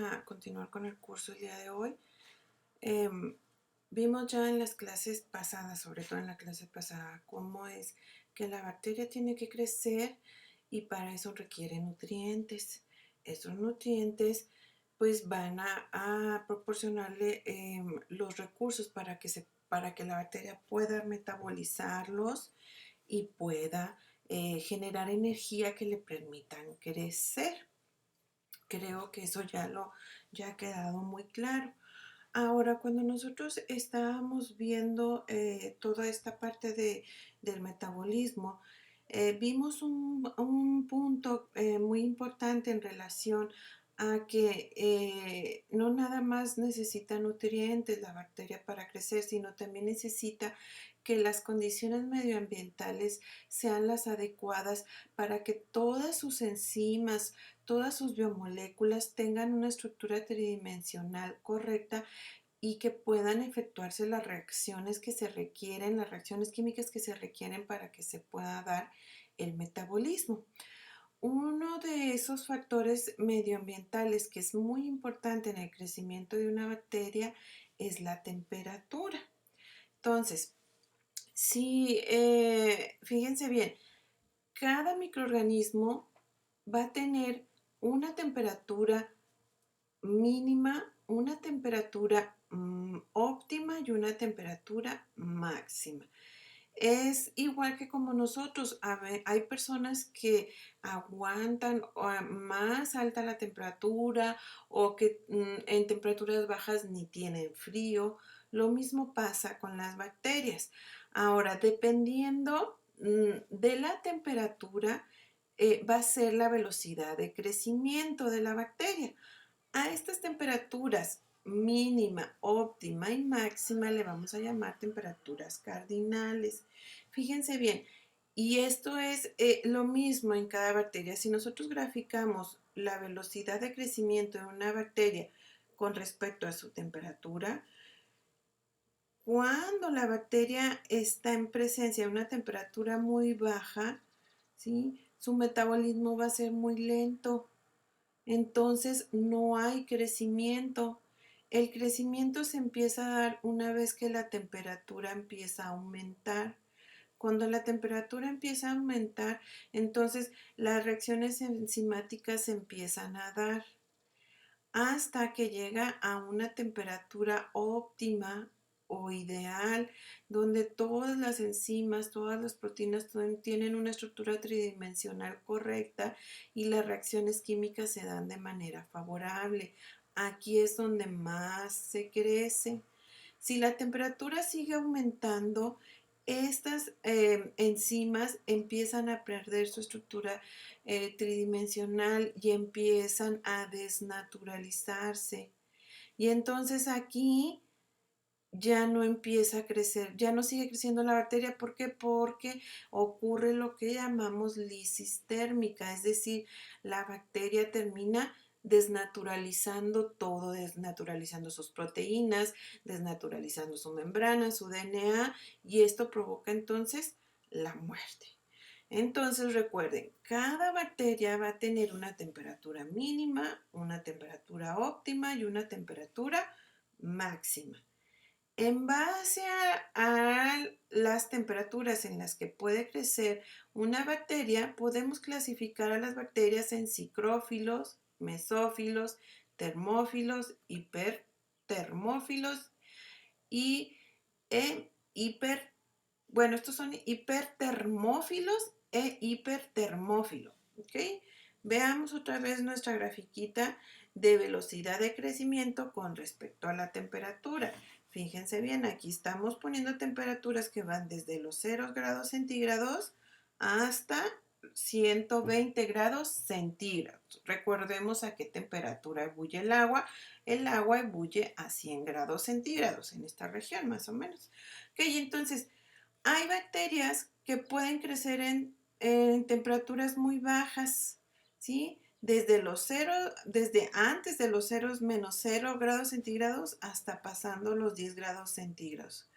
a continuar con el curso el día de hoy. Vimos ya en las clases pasadas, sobre todo en la clase pasada, cómo es que la bacteria tiene que crecer y para eso requiere nutrientes. Esos nutrientes pues van a proporcionarle los recursos para que la bacteria pueda metabolizarlos y pueda generar energía que le permitan crecer. Creo que eso ya ha quedado muy claro. Ahora, cuando nosotros estábamos viendo toda esta parte del metabolismo, vimos un punto muy importante en relación a que no nada más necesita nutrientes la bacteria para crecer, sino también necesita que las condiciones medioambientales sean las adecuadas para que todas sus enzimas, todas sus biomoléculas tengan una estructura tridimensional correcta y que puedan efectuarse las reacciones que se requieren, las reacciones químicas que se requieren para que se pueda dar el metabolismo. Uno de esos factores medioambientales que es muy importante en el crecimiento de una bacteria es la temperatura. Entonces, fíjense bien, cada microorganismo va a tener una temperatura mínima, una temperatura óptima y una temperatura máxima. Es igual que como nosotros, hay personas que aguantan más alta la temperatura o que en temperaturas bajas ni tienen frío. Lo mismo pasa con las bacterias. Ahora, dependiendo de la temperatura, va a ser la velocidad de crecimiento de la bacteria. A estas temperaturas mínima, óptima y máxima le vamos a llamar temperaturas cardinales. Fíjense bien, y esto es lo mismo en cada bacteria. Si nosotros graficamos la velocidad de crecimiento de una bacteria con respecto a su temperatura, cuando la bacteria está en presencia de una temperatura muy baja, ¿sí? Su metabolismo va a ser muy lento. Entonces no hay crecimiento. El crecimiento se empieza a dar una vez que la temperatura empieza a aumentar. Cuando la temperatura empieza a aumentar, entonces las reacciones enzimáticas se empiezan a dar hasta que llega a una temperatura óptima o ideal, donde todas las enzimas, todas las proteínas tienen una estructura tridimensional correcta y las reacciones químicas se dan de manera favorable. Aquí es donde más se crece. Si la temperatura sigue aumentando, estas enzimas empiezan a perder su estructura tridimensional y empiezan a desnaturalizarse. Y entonces aquí ya no empieza a crecer, ya no sigue creciendo la bacteria. ¿Por qué? Porque ocurre lo que llamamos lisis térmica, es decir, la bacteria termina desnaturalizando todo, desnaturalizando sus proteínas, desnaturalizando su membrana, su DNA, y esto provoca entonces la muerte. Entonces recuerden, cada bacteria va a tener una temperatura mínima, una temperatura óptima y una temperatura máxima. En base a las temperaturas en las que puede crecer una bacteria, podemos clasificar a las bacterias en psicrófilos, mesófilos, termófilos, hipertermófilos y estos son hipertermófilos e hipertermófilos, ¿ok? Veamos otra vez nuestra grafiquita de velocidad de crecimiento con respecto a la temperatura. Fíjense bien, aquí estamos poniendo temperaturas que van desde los 0 grados centígrados hasta 120 grados centígrados. Recordemos a qué temperatura ebulle el agua. El agua ebulle a 100 grados centígrados en esta región, más o menos. Ok, entonces hay bacterias que pueden crecer en temperaturas muy bajas, ¿sí? Desde antes de los ceros menos 0 grados centígrados hasta pasando los 10 grados centígrados.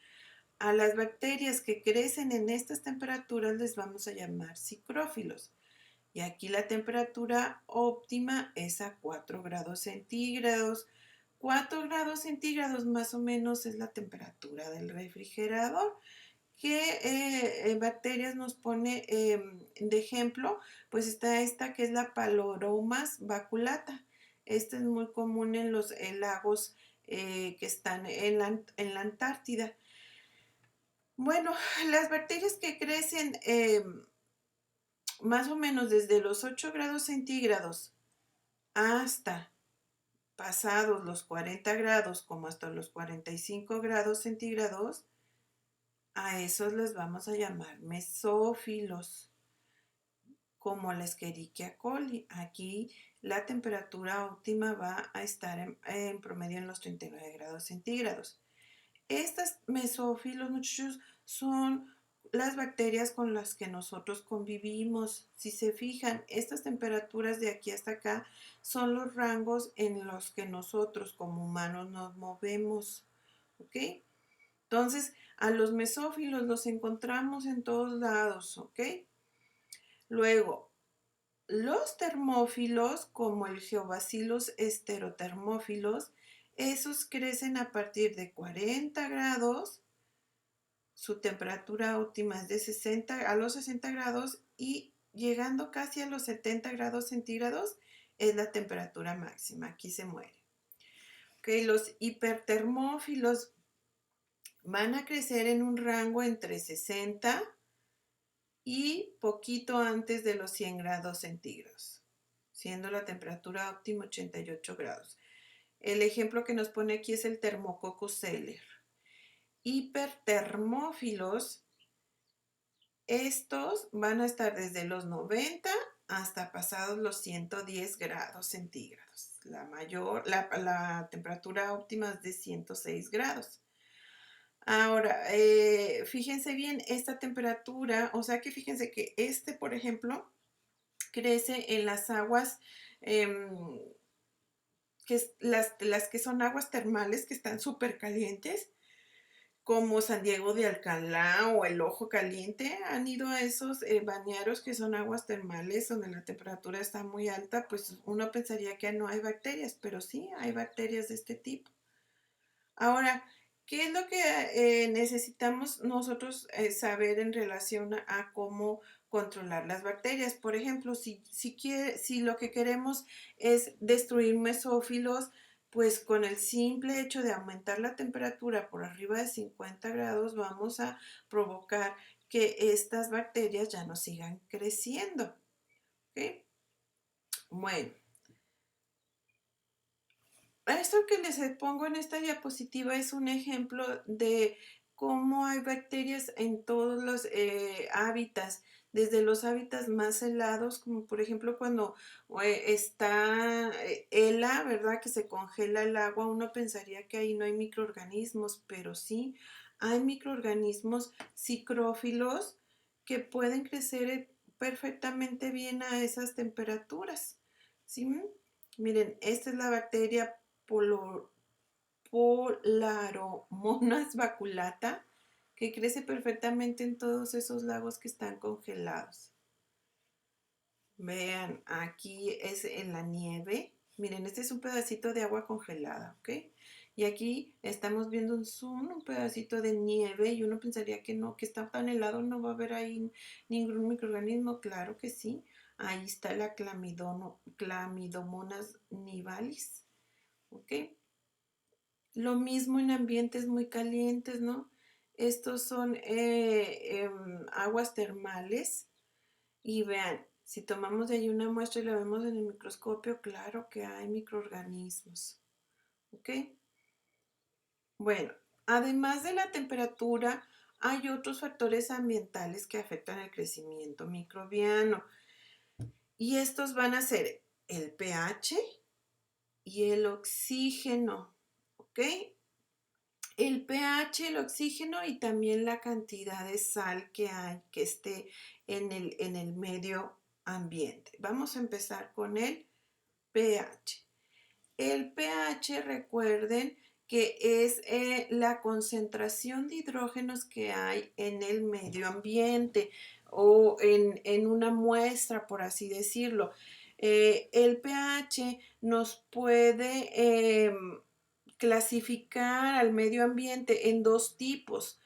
A las bacterias que crecen en estas temperaturas les vamos a llamar psicrófilos. Y aquí la temperatura óptima es a 4 grados centígrados. 4 grados centígrados más o menos es la temperatura del refrigerador. ¿Qué bacterias nos pone de ejemplo? Pues está esta que es la Phaloromas baculata. Esta es muy común en los lagos que están en la Antártida. Bueno, las bacterias que crecen más o menos desde los 8 grados centígrados hasta pasados los 40 grados, como hasta los 45 grados centígrados, a esos les vamos a llamar mesófilos, como la Escherichia coli. Aquí la temperatura óptima va a estar en promedio en los 39 grados centígrados. Estas mesófilos, muchachos, son las bacterias con las que nosotros convivimos. Si se fijan, estas temperaturas de aquí hasta acá son los rangos en los que nosotros como humanos nos movemos. ¿Ok? Entonces, a los mesófilos los encontramos en todos lados. ¿Ok? Luego, los termófilos, como el Geobacillus esterotermófilos, esos crecen a partir de 40 grados. Su temperatura óptima es de 60 a los 60 grados y llegando casi a los 70 grados centígrados es la temperatura máxima. Aquí se muere. Okay, los hipertermófilos van a crecer en un rango entre 60 y poquito antes de los 100 grados centígrados, siendo la temperatura óptima 88 grados. El ejemplo que nos pone aquí es el Thermococcus celer. Hipertermófilos, estos van a estar desde los 90 hasta pasados los 110 grados centígrados. La temperatura óptima es de 106 grados. Ahora, fíjense bien, esta temperatura, o sea que fíjense que por ejemplo, crece en las aguas, las que son aguas termales que están súper calientes, como San Diego de Alcalá o el Ojo Caliente. Han ido a esos bañaros que son aguas termales donde la temperatura está muy alta. Pues uno pensaría que no hay bacterias, pero sí hay bacterias de este tipo. Ahora, ¿qué es lo que necesitamos nosotros saber en relación a cómo controlar las bacterias? Por ejemplo, si lo que queremos es destruir mesófilos, pues con el simple hecho de aumentar la temperatura por arriba de 50 grados vamos a provocar que estas bacterias ya no sigan creciendo. ¿Ok? Bueno, esto que les pongo en esta diapositiva es un ejemplo de cómo hay bacterias en todos los hábitats, desde los hábitats más helados, como por ejemplo cuando está hela, ¿verdad? Que se congela el agua, uno pensaría que ahí no hay microorganismos, pero sí, hay microorganismos psicrófilos que pueden crecer perfectamente bien a esas temperaturas, ¿sí? Miren, esta es la bacteria Polaromonas baculata, que crece perfectamente en todos esos lagos que están congelados. Vean, aquí es en la nieve. Miren, este es un pedacito de agua congelada, ¿ok? Y aquí estamos viendo un pedacito de nieve y uno pensaría que no, que está tan helado, no va a haber ahí ningún microorganismo. Claro que sí. Ahí está la Chlamydomonas nivalis, ¿ok? Lo mismo en ambientes muy calientes, ¿no? Estos son aguas termales y vean, si tomamos de ahí una muestra y la vemos en el microscopio, claro que hay microorganismos, ¿ok? Bueno, además de la temperatura, hay otros factores ambientales que afectan el crecimiento microbiano y estos van a ser el pH y el oxígeno, ¿ok? El pH, el oxígeno y también la cantidad de sal que hay que esté en el medio ambiente. Vamos a empezar con el pH. El pH, recuerden que es la concentración de hidrógenos que hay en el medio ambiente. o en una muestra, por así decirlo. El pH nos puede clasificar al medio ambiente en dos tipos,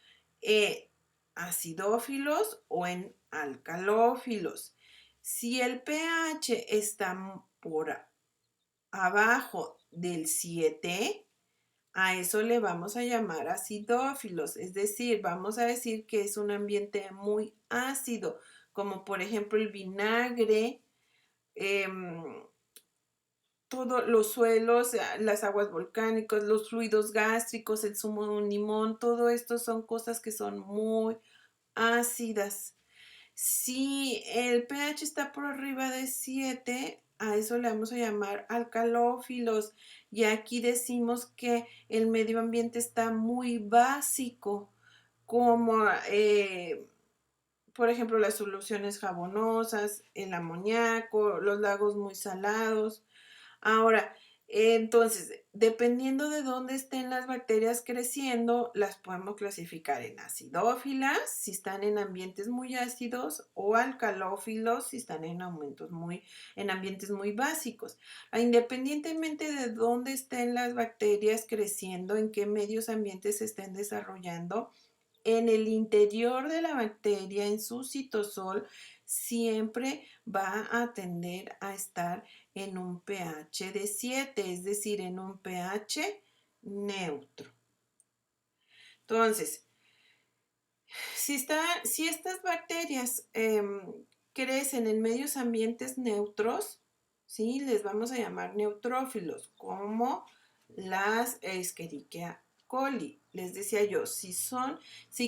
acidófilos o en alcalófilos. Si el pH está por abajo del 7, a eso le vamos a llamar acidófilos, es decir, vamos a decir que es un ambiente muy ácido, como por ejemplo el vinagre, eh, todos los suelos, las aguas volcánicas, los fluidos gástricos, el zumo de un limón, todo esto son cosas que son muy ácidas. Si el pH está por arriba de 7, a eso le vamos a llamar alcalófilos. Y aquí decimos que el medio ambiente está muy básico, como por ejemplo las soluciones jabonosas, el amoníaco, los lagos muy salados. Ahora, entonces, dependiendo de dónde estén las bacterias creciendo, las podemos clasificar en acidófilas, si están en ambientes muy ácidos, o alcalófilos, si están en ambientes muy básicos. Independientemente de dónde estén las bacterias creciendo, en qué medios ambientes se estén desarrollando, en el interior de la bacteria, en su citosol, siempre va a tender a estar en un pH de 7, es decir, en un pH neutro. Entonces, si estas bacterias crecen en medios ambientes neutros, ¿sí? Les vamos a llamar neutrófilos, como las Escherichia coli. Les decía yo, si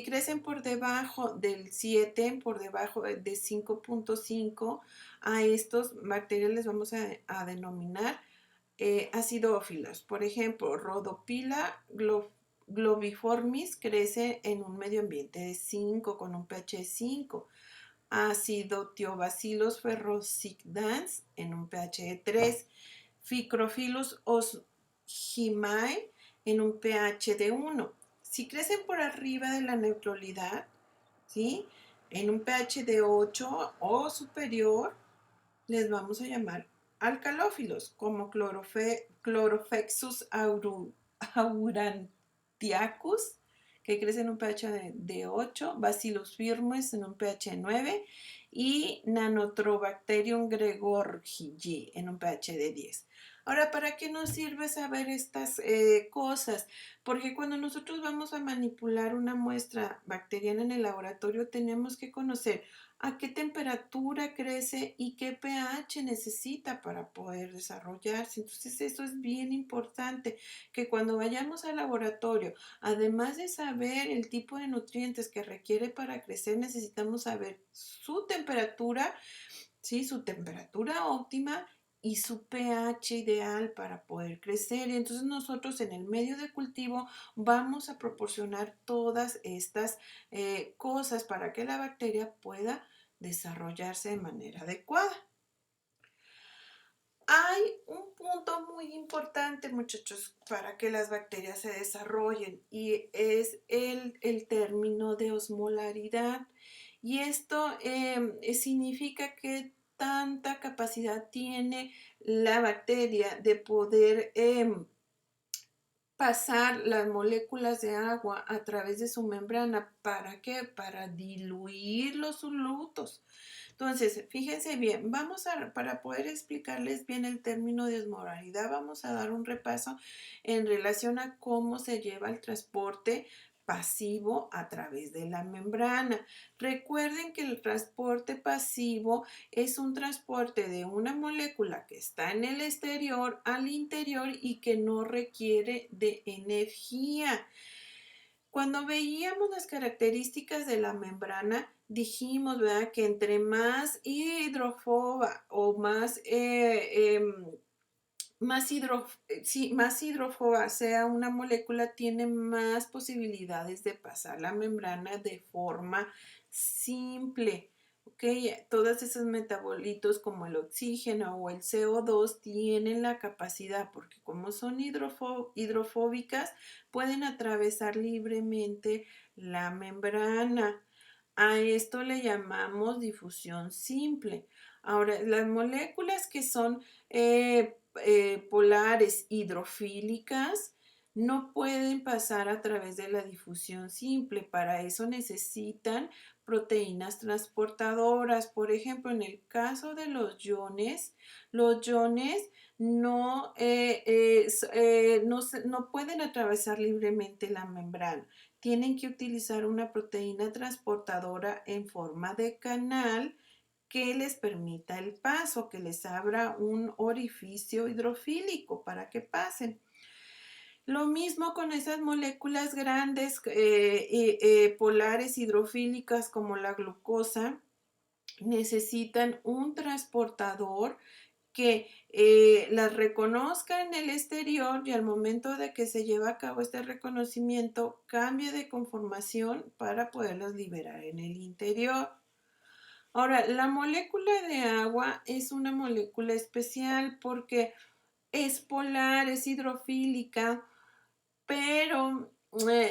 crecen por debajo del 7, por debajo de 5.5, a estos bacterias les vamos a denominar acidófilas. Por ejemplo, Rhodophylla globiformis crece en un medio ambiente de 5, con un pH de 5. Acidotiobacillus ferroscindans en un pH de 3. Ficrophilus oshimae en un pH de 1. Si crecen por arriba de la neutralidad, ¿sí? En un pH de 8 o superior, les vamos a llamar alcalófilos, como Chlorophexus aurantiacus, que crece en un pH de 8, Bacillus firmus en un pH de 9 y Nanotrobacterium gregorgii en un pH de 10. Ahora, ¿para qué nos sirve saber estas cosas? Porque cuando nosotros vamos a manipular una muestra bacteriana en el laboratorio, tenemos que conocer a qué temperatura crece y qué pH necesita para poder desarrollarse. Entonces eso es bien importante, que cuando vayamos al laboratorio, además de saber el tipo de nutrientes que requiere para crecer, necesitamos saber su temperatura, ¿sí? Su temperatura óptima y su pH ideal para poder crecer. Y entonces nosotros en el medio de cultivo vamos a proporcionar todas estas cosas para que la bacteria pueda desarrollarse de manera adecuada. Hay un punto muy importante, muchachos, para que las bacterias se desarrollen y es el término de osmolaridad. Y esto significa que tanta capacidad tiene la bacteria de poder pasar las moléculas de agua a través de su membrana. ¿Para qué? Para diluir los solutos. Entonces, fíjense bien, para poder explicarles bien el término de osmolaridad, vamos a dar un repaso en relación a cómo se lleva el transporte pasivo a través de la membrana. Recuerden que el transporte pasivo es un transporte de una molécula que está en el exterior al interior y que no requiere de energía. Cuando veíamos las características de la membrana, dijimos, ¿verdad?, que entre más hidrofoba o más hidrófoba sea una molécula, tiene más posibilidades de pasar la membrana de forma simple. ¿Ok? Todos esos metabolitos como el oxígeno o el CO2 tienen la capacidad, porque como son hidrofóbicas, pueden atravesar libremente la membrana. A esto le llamamos difusión simple. Ahora, las moléculas que son polares hidrofílicas no pueden pasar a través de la difusión simple. Para eso necesitan proteínas transportadoras. Por ejemplo, en el caso de los iones no pueden atravesar libremente la membrana. Tienen que utilizar una proteína transportadora en forma de canal que les permita el paso, que les abra un orificio hidrofílico para que pasen. Lo mismo con esas moléculas grandes polares hidrofílicas como la glucosa, necesitan un transportador que las reconozca en el exterior y al momento de que se lleva a cabo este reconocimiento cambie de conformación para poderlas liberar en el interior. Ahora, la molécula de agua es una molécula especial porque es polar, es hidrofílica, pero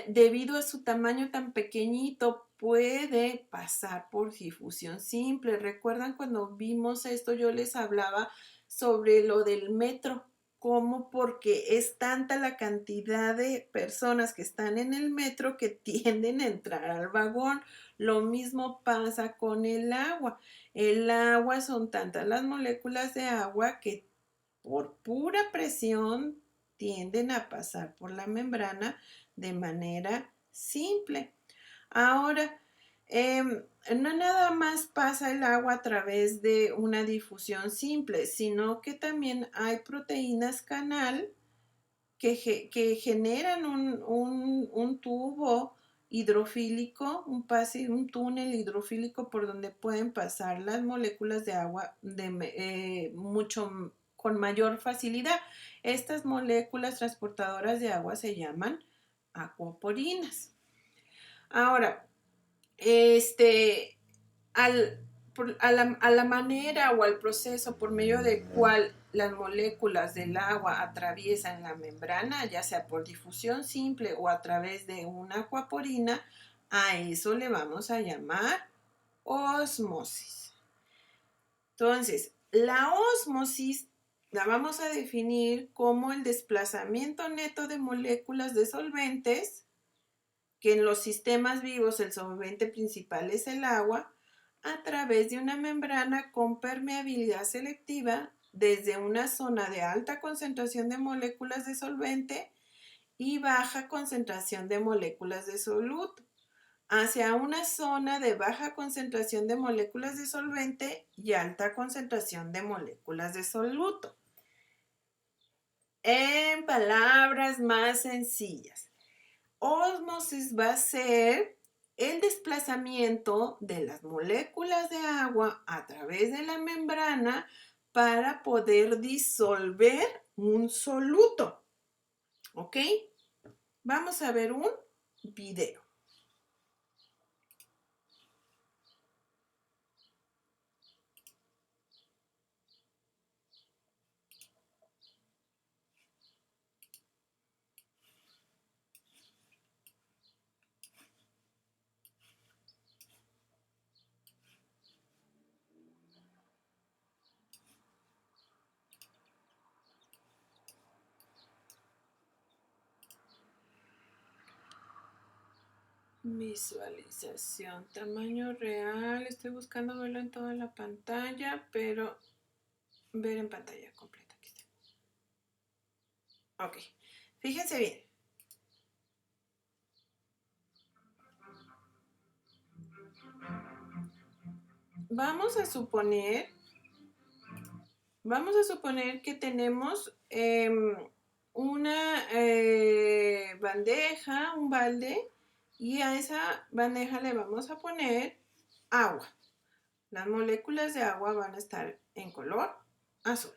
debido a su tamaño tan pequeñito puede pasar por difusión simple. ¿Recuerdan cuando vimos esto? Yo les hablaba sobre lo del metro, como porque es tanta la cantidad de personas que están en el metro que tienden a entrar al vagón. Lo mismo pasa con el agua. El agua son tantas las moléculas de agua que por pura presión tienden a pasar por la membrana de manera simple. Ahora, no nada más pasa el agua a través de una difusión simple, sino que también hay proteínas canal que generan un tubo hidrofílico, un túnel hidrofílico por donde pueden pasar las moléculas de agua con mayor facilidad. Estas moléculas transportadoras de agua se llaman acuaporinas. Ahora, al, a la manera o al proceso por medio del cual las moléculas del agua atraviesan la membrana, ya sea por difusión simple o a través de una acuaporina, a eso le vamos a llamar ósmosis. Entonces, la ósmosis la vamos a definir como el desplazamiento neto de moléculas de solventes, que en los sistemas vivos el solvente principal es el agua, a través de una membrana con permeabilidad selectiva desde una zona de alta concentración de moléculas de solvente y baja concentración de moléculas de soluto hacia una zona de baja concentración de moléculas de solvente y alta concentración de moléculas de soluto. En palabras más sencillas, ósmosis va a ser el desplazamiento de las moléculas de agua a través de la membrana para poder disolver un soluto. ¿Ok? Vamos a ver un video. Visualización, tamaño real. Estoy buscando verlo en toda la pantalla, pero ver en pantalla completa. Aquí está. Ok, fíjense bien. Vamos a suponer que tenemos una bandeja, un balde, y a esa bandeja le vamos a poner agua. Las moléculas de agua van a estar en color azul.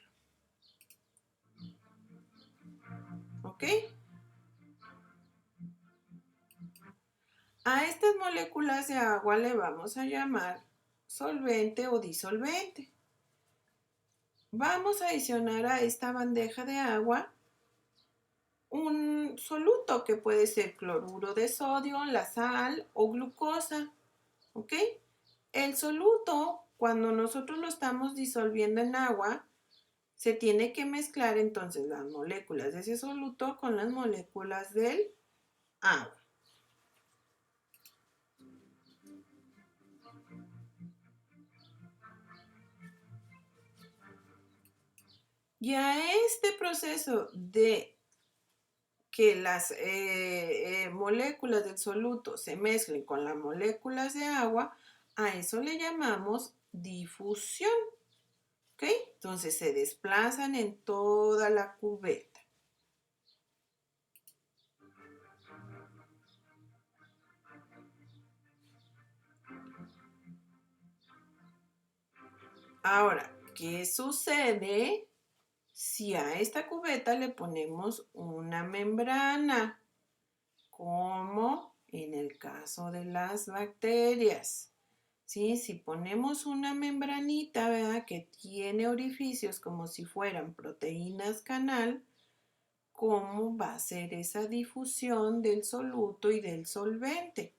¿Ok? A estas moléculas de agua le vamos a llamar solvente o disolvente. Vamos a adicionar a esta bandeja de agua un soluto que puede ser cloruro de sodio, la sal o glucosa. ¿ok? El soluto, cuando nosotros lo estamos disolviendo en agua, se tiene que mezclar entonces las moléculas de ese soluto con las moléculas del agua. Y a este proceso de que las moléculas del soluto se mezclen con las moléculas de agua, a eso le llamamos difusión. ¿Ok? Entonces se desplazan en toda la cubeta. Ahora, ¿qué sucede si a esta cubeta le ponemos una membrana? Como en el caso de las bacterias. ¿Sí? Si ponemos una membranita, ¿verdad? Que tiene orificios como si fueran proteínas canal, ¿cómo va a ser esa difusión del soluto y del solvente?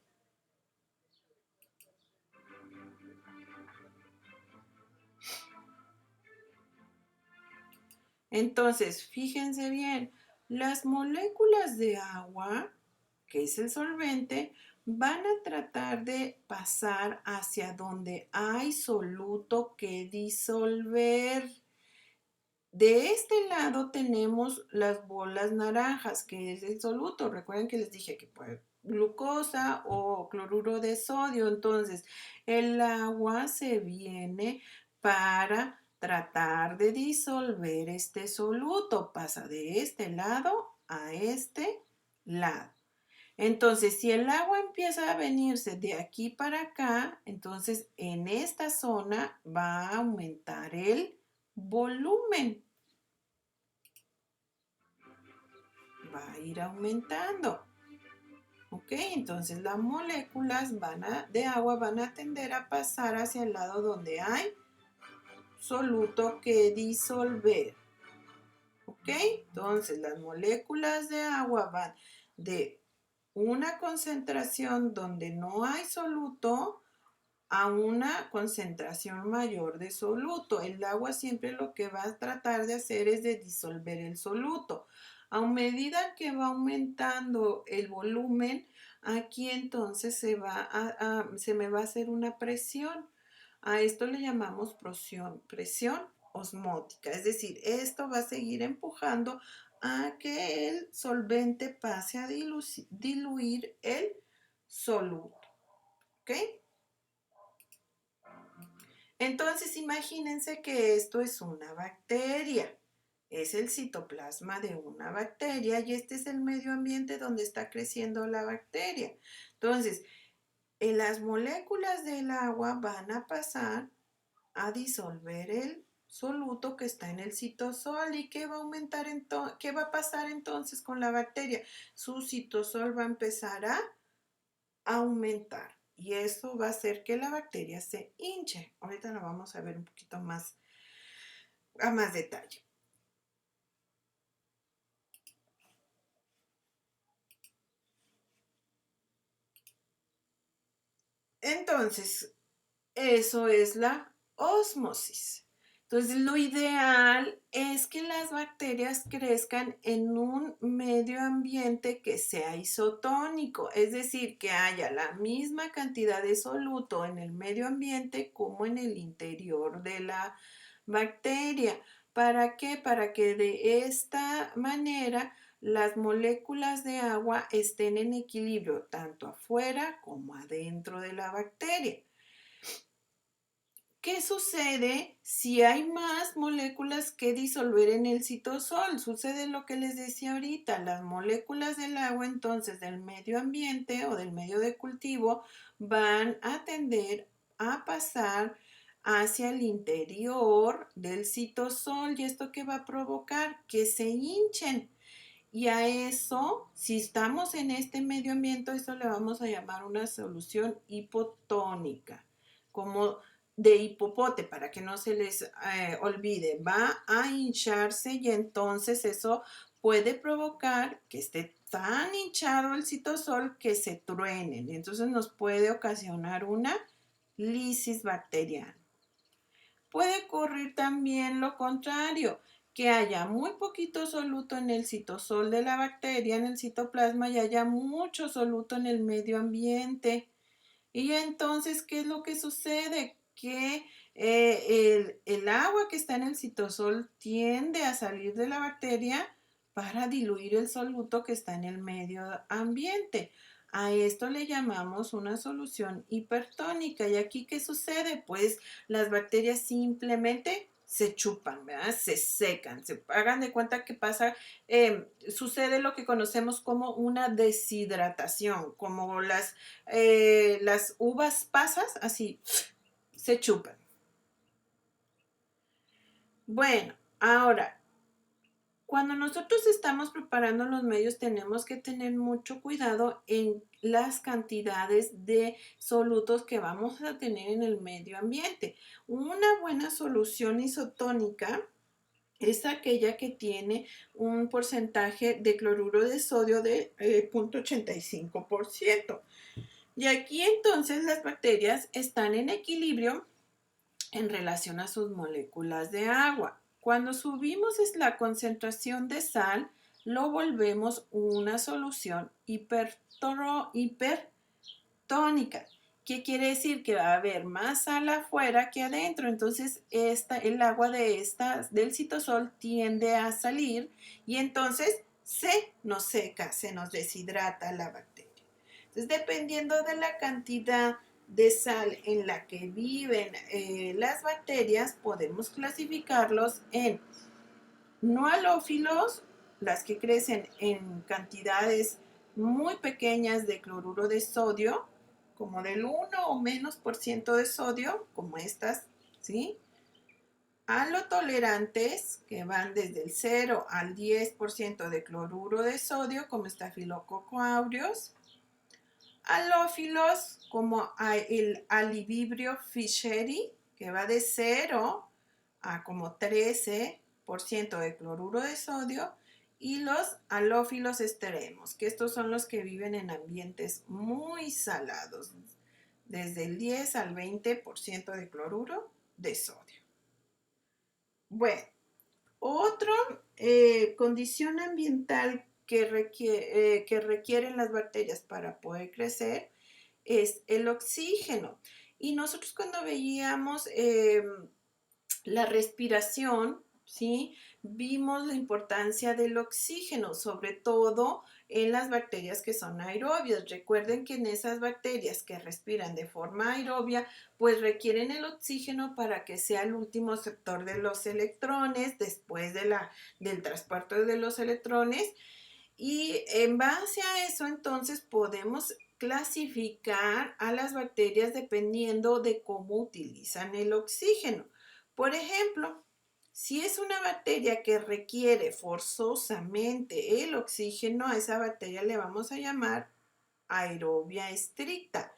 Entonces, fíjense bien, las moléculas de agua, que es el solvente, van a tratar de pasar hacia donde hay soluto que disolver. De este lado tenemos las bolas naranjas, que es el soluto. Recuerden que les dije que puede glucosa o cloruro de sodio. Entonces, el agua se viene para tratar de disolver este soluto. Pasa de este lado a este lado. Entonces, si el agua empieza a venirse de aquí para acá, entonces en esta zona va a aumentar el volumen. Va a ir aumentando. ¿Ok? Entonces las moléculas de agua van a tender a pasar hacia el lado donde hay soluto que disolver. ¿Ok? Entonces las moléculas de agua van de una concentración donde no hay soluto a una concentración mayor de soluto. El agua siempre lo que va a tratar de hacer es de disolver el soluto. A medida que va aumentando el volumen, aquí entonces se me va a hacer una presión. A esto le llamamos presión osmótica, es decir, esto va a seguir empujando a que el solvente pase a diluir el soluto. ¿Ok? Entonces, imagínense que esto es una bacteria. Es el citoplasma de una bacteria y este es el medio ambiente donde está creciendo la bacteria. Entonces, las moléculas del agua van a pasar a disolver el soluto que está en el citosol. ¿Y qué va a aumentar qué va a pasar entonces con la bacteria? Su citosol va a empezar a aumentar y eso va a hacer que la bacteria se hinche. Ahorita lo vamos a ver un poquito más a más detalle. Entonces, eso es la ósmosis. Entonces, lo ideal es que las bacterias crezcan en un medio ambiente que sea isotónico, es decir, que haya la misma cantidad de soluto en el medio ambiente como en el interior de la bacteria. ¿Para qué? Para que de esta manera las moléculas de agua estén en equilibrio tanto afuera como adentro de la bacteria. ¿Qué sucede si hay más moléculas que disolver en el citosol? Sucede lo que les decía ahorita, las moléculas del agua entonces del medio ambiente o del medio de cultivo van a tender a pasar hacia el interior del citosol y esto que va a provocar que se hinchen. Y a eso, si estamos en este medio ambiente, eso le vamos a llamar una solución hipotónica, como de hipopote, para que no se les olvide, va a hincharse y entonces eso puede provocar que esté tan hinchado el citosol que se truenen. Entonces nos puede ocasionar una lisis bacteriana. Puede ocurrir también lo contrario, que haya muy poquito soluto en el citosol de la bacteria, en el citoplasma, y haya mucho soluto en el medio ambiente. Y entonces, ¿qué es lo que sucede? Que el agua que está en el citosol tiende a salir de la bacteria para diluir el soluto que está en el medio ambiente. A esto le llamamos una solución hipertónica. ¿Y aquí qué sucede? Pues las bacterias simplemente se chupan, ¿verdad? Se secan, se hagan de cuenta que pasa, sucede lo que conocemos como una deshidratación, como las uvas pasas, así se chupan. Bueno, ahora, cuando nosotros estamos preparando los medios, tenemos que tener mucho cuidado en las cantidades de solutos que vamos a tener en el medio ambiente. Una buena solución isotónica es aquella que tiene un porcentaje de cloruro de sodio de 0.85%. Y aquí entonces las bacterias están en equilibrio en relación a sus moléculas de agua. Cuando subimos la concentración de sal, lo volvemos una solución hipertónica. ¿Qué quiere decir? Que va a haber más sal afuera que adentro. Entonces, el agua del citosol tiende a salir y entonces se nos seca, se nos deshidrata la bacteria. Entonces, dependiendo de la cantidad de sal en la que viven las bacterias, podemos clasificarlos en no halófilos, las que crecen en cantidades muy pequeñas de cloruro de sodio, como del 1 o menos por ciento de sodio, como estas, ¿sí? Halotolerantes, que van desde el 0 al 10% de cloruro de sodio, como Staphylococcus aureus. Halófilos, como el Alivibrio fischeri, que va de 0 a como 13% de cloruro de sodio, y los halófilos extremos, que estos son los que viven en ambientes muy salados, desde el 10 al 20% de cloruro de sodio. Bueno, otra condición ambiental que requieren las bacterias para poder crecer es el oxígeno. Y nosotros cuando veíamos la respiración, ¿sí? Vimos la importancia del oxígeno, sobre todo en las bacterias que son aerobias. Recuerden que en esas bacterias que respiran de forma aerobia, pues requieren el oxígeno para que sea el último sector de los electrones después del transporte de los electrones. Y en base a eso, entonces, podemos clasificar a las bacterias dependiendo de cómo utilizan el oxígeno. Por ejemplo, si es una bacteria que requiere forzosamente el oxígeno, a esa bacteria le vamos a llamar aerobia estricta.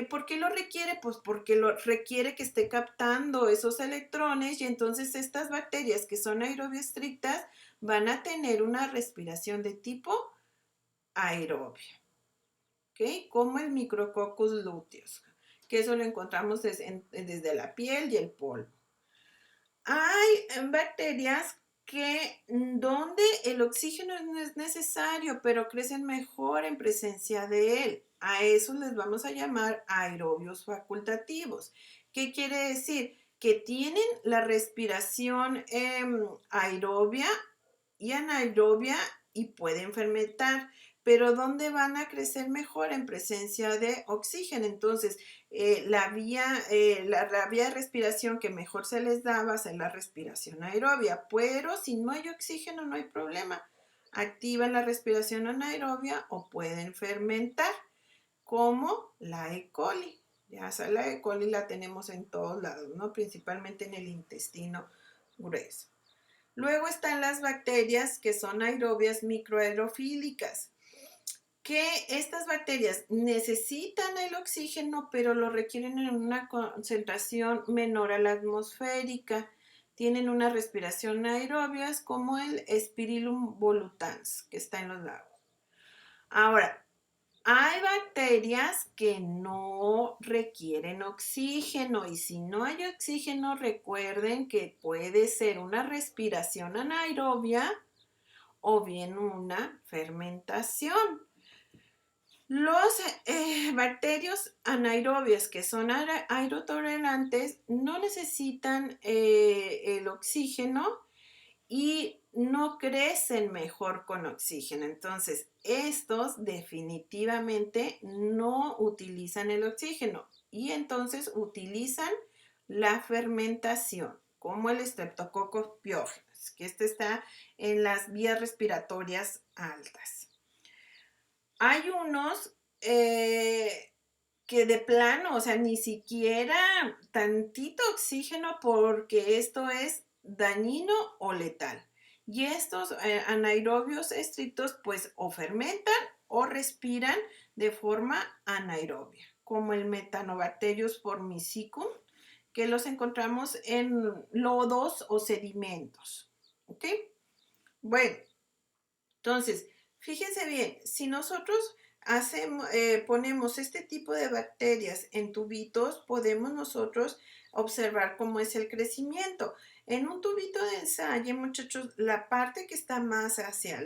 ¿Por qué lo requiere? Pues porque lo requiere que esté captando esos electrones y entonces estas bacterias que son aerobia estrictas van a tener una respiración de tipo aerobia, ¿ok? Como el Micrococcus luteus, que eso lo encontramos desde la piel y el polvo. Hay bacterias donde el oxígeno no es necesario, pero crecen mejor en presencia de él. A eso les vamos a llamar aerobios facultativos. ¿Qué quiere decir? Que tienen la respiración aerobia y anaerobia y pueden fermentar, pero ¿dónde van a crecer mejor? En presencia de oxígeno. Entonces, la vía de respiración que mejor se les da va a ser la respiración aerobia, pero si no hay oxígeno no hay problema. Activan la respiración anaerobia o pueden fermentar, como la E. coli. Ya sea, la E. coli la tenemos en todos lados, ¿no? Principalmente en el intestino grueso. Luego están las bacterias que son aerobias microaerofílicas, que estas bacterias necesitan el oxígeno, pero lo requieren en una concentración menor a la atmosférica. tienen una respiración aerobia como el Spirillum volutans, que está en los lagos. Ahora, hay bacterias que no requieren oxígeno y si no hay oxígeno, recuerden que puede ser una respiración anaerobia o bien una fermentación. Los bacterios anaerobios que son aerotolerantes no necesitan el oxígeno y no crecen mejor con oxígeno. Entonces, estos definitivamente no utilizan el oxígeno y entonces utilizan la fermentación, como el Streptococcus pyogenes, que este está en las vías respiratorias altas. Hay unos que de plano, o sea, ni siquiera tantito oxígeno porque esto es dañino o letal. Y estos anaerobios estrictos pues o fermentan o respiran de forma anaerobia, como el Metanobacterius formicicum, que los encontramos en lodos o sedimentos. ¿Ok? Bueno, entonces, fíjense bien, si nosotros ponemos este tipo de bacterias en tubitos, podemos nosotros observar cómo es el crecimiento. En un tubito de ensayo, muchachos, la parte que está más hacia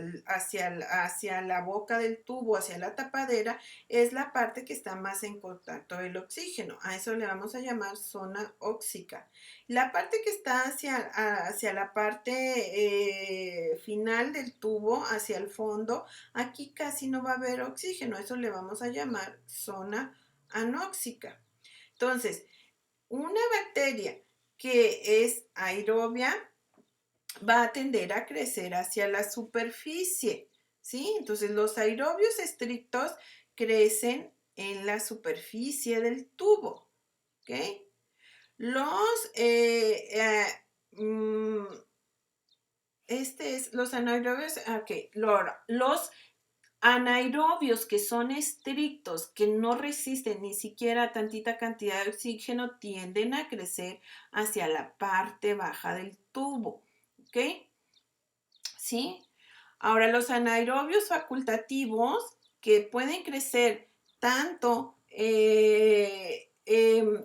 la boca del tubo, hacia la tapadera, es la parte que está más en contacto del oxígeno. A eso le vamos a llamar zona óxica. La parte que está hacia la parte final del tubo, hacia el fondo, aquí casi no va a haber oxígeno. Eso le vamos a llamar zona anóxica. Entonces, una bacteria que es aerobia va a tender a crecer hacia la superficie, ¿sí? Entonces, los aerobios estrictos crecen en la superficie del tubo, ¿ok? Los anaerobios, ok, los anaerobios que son estrictos, que no resisten ni siquiera tantita cantidad de oxígeno, tienden a crecer hacia la parte baja del tubo, ¿ok? ¿Sí? Ahora, los anaerobios facultativos que pueden crecer tanto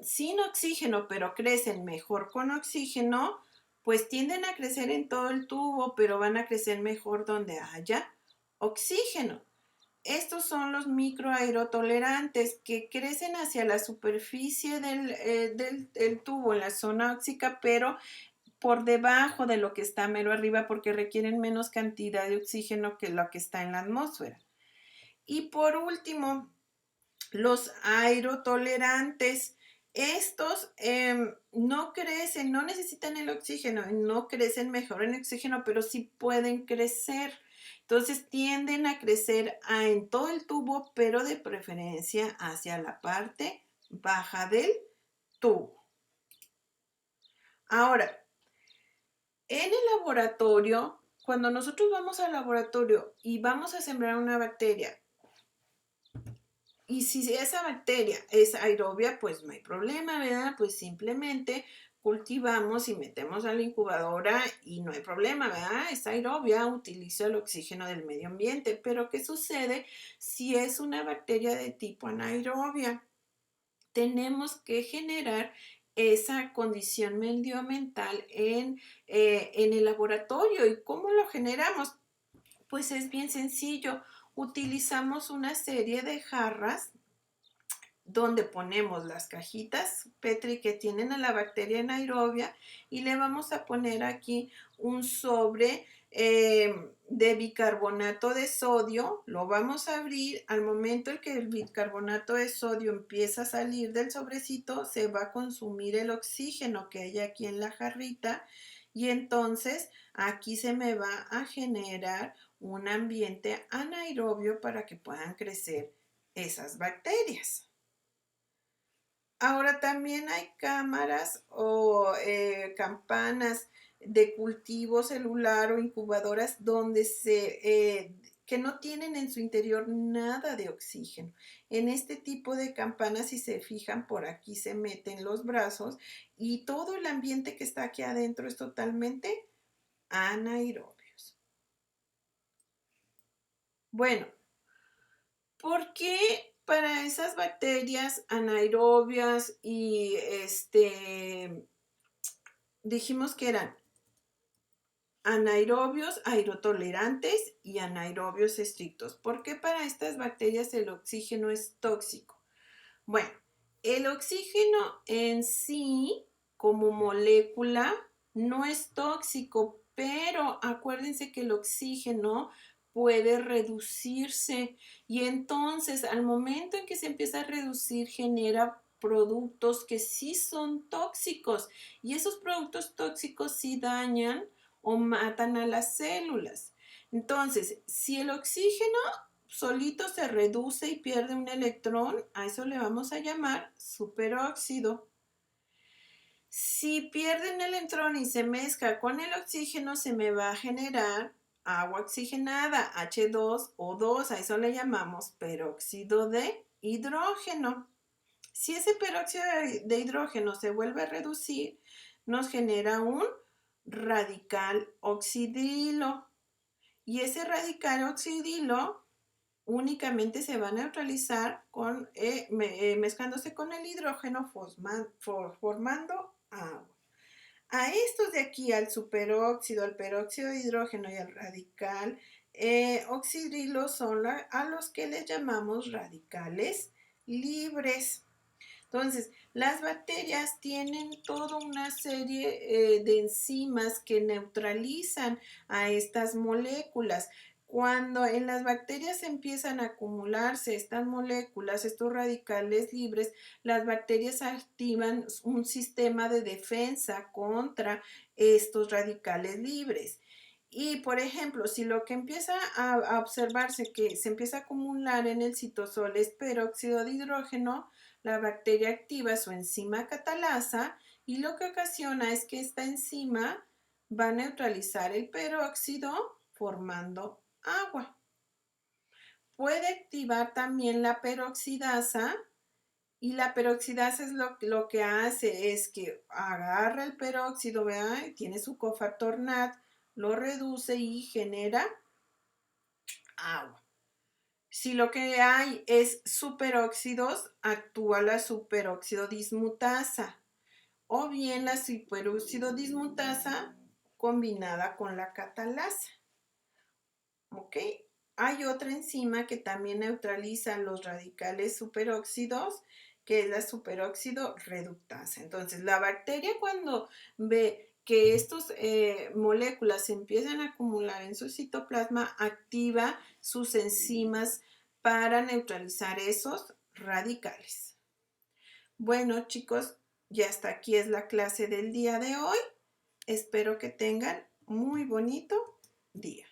sin oxígeno, pero crecen mejor con oxígeno, pues tienden a crecer en todo el tubo, pero van a crecer mejor donde haya oxígeno. Estos son los microaerotolerantes que crecen hacia la superficie del tubo, en la zona óxica, pero por debajo de lo que está mero arriba porque requieren menos cantidad de oxígeno que lo que está en la atmósfera. Y por último, los aerotolerantes. Estos no crecen, no necesitan el oxígeno, no crecen mejor en oxígeno, pero sí pueden crecer. Entonces tienden a crecer en todo el tubo, pero de preferencia hacia la parte baja del tubo. Ahora, en el laboratorio, cuando nosotros vamos al laboratorio y vamos a sembrar una bacteria, y si esa bacteria es aerobia, pues no hay problema, ¿verdad? Pues simplemente cultivamos y metemos a la incubadora y no hay problema, ¿verdad? Es aerobia, utiliza el oxígeno del medio ambiente. Pero ¿qué sucede si es una bacteria de tipo anaerobia? Tenemos que generar esa condición medioambiental en el laboratorio. ¿Y cómo lo generamos? Pues es bien sencillo. Utilizamos una serie de jarras donde ponemos las cajitas Petri que tienen a la bacteria anaerobia y le vamos a poner aquí un sobre de bicarbonato de sodio. Lo vamos a abrir. Al momento en que el bicarbonato de sodio empieza a salir del sobrecito, se va a consumir el oxígeno que hay aquí en la jarrita y entonces aquí se me va a generar un ambiente anaerobio para que puedan crecer esas bacterias. Ahora también hay cámaras o campanas de cultivo celular o incubadoras donde se que no tienen en su interior nada de oxígeno. En este tipo de campanas, si se fijan, por aquí se meten los brazos y todo el ambiente que está aquí adentro es totalmente anaerobios. Bueno, ¿por qué para esas bacterias anaerobias y dijimos que eran anaerobios aerotolerantes y anaerobios estrictos? ¿Por qué para estas bacterias el oxígeno es tóxico? Bueno, el oxígeno en sí, como molécula, no es tóxico, pero acuérdense que el oxígeno puede reducirse y entonces al momento en que se empieza a reducir genera productos que sí son tóxicos y esos productos tóxicos sí dañan o matan a las células. Entonces, si el oxígeno solito se reduce y pierde un electrón, a eso le vamos a llamar superóxido. Si pierde un electrón y se mezcla con el oxígeno, se me va a generar agua oxigenada, H2O2, a eso le llamamos peróxido de hidrógeno. Si ese peróxido de hidrógeno se vuelve a reducir, nos genera un radical oxidilo. Y ese radical oxidilo únicamente se va a neutralizar mezclándose con el hidrógeno formando agua. A estos de aquí, al superóxido, al peróxido de hidrógeno y al radical oxidilo, son a los que les llamamos radicales libres. Entonces, las bacterias tienen toda una serie de enzimas que neutralizan a estas moléculas. Cuando en las bacterias empiezan a acumularse estas moléculas, estos radicales libres, las bacterias activan un sistema de defensa contra estos radicales libres. Y, por ejemplo, si lo que empieza a observarse que se empieza a acumular en el citosol es peróxido de hidrógeno, la bacteria activa su enzima catalasa y lo que ocasiona es que esta enzima va a neutralizar el peróxido formando agua. Puede activar también la peroxidasa y la peroxidasa es lo que hace es que agarra el peróxido, ¿verdad? Tiene su cofactor NAD, lo reduce y genera agua. Si lo que hay es superóxidos, actúa la superóxido dismutasa o bien la superóxido dismutasa combinada con la catalasa. ¿Ok? Hay otra enzima que también neutraliza los radicales superóxidos, que es la superóxido reductasa. Entonces, la bacteria cuando ve que estas moléculas se empiezan a acumular en su citoplasma, activa sus enzimas para neutralizar esos radicales. Bueno, chicos, ya hasta aquí es la clase del día de hoy. Espero que tengan muy bonito día.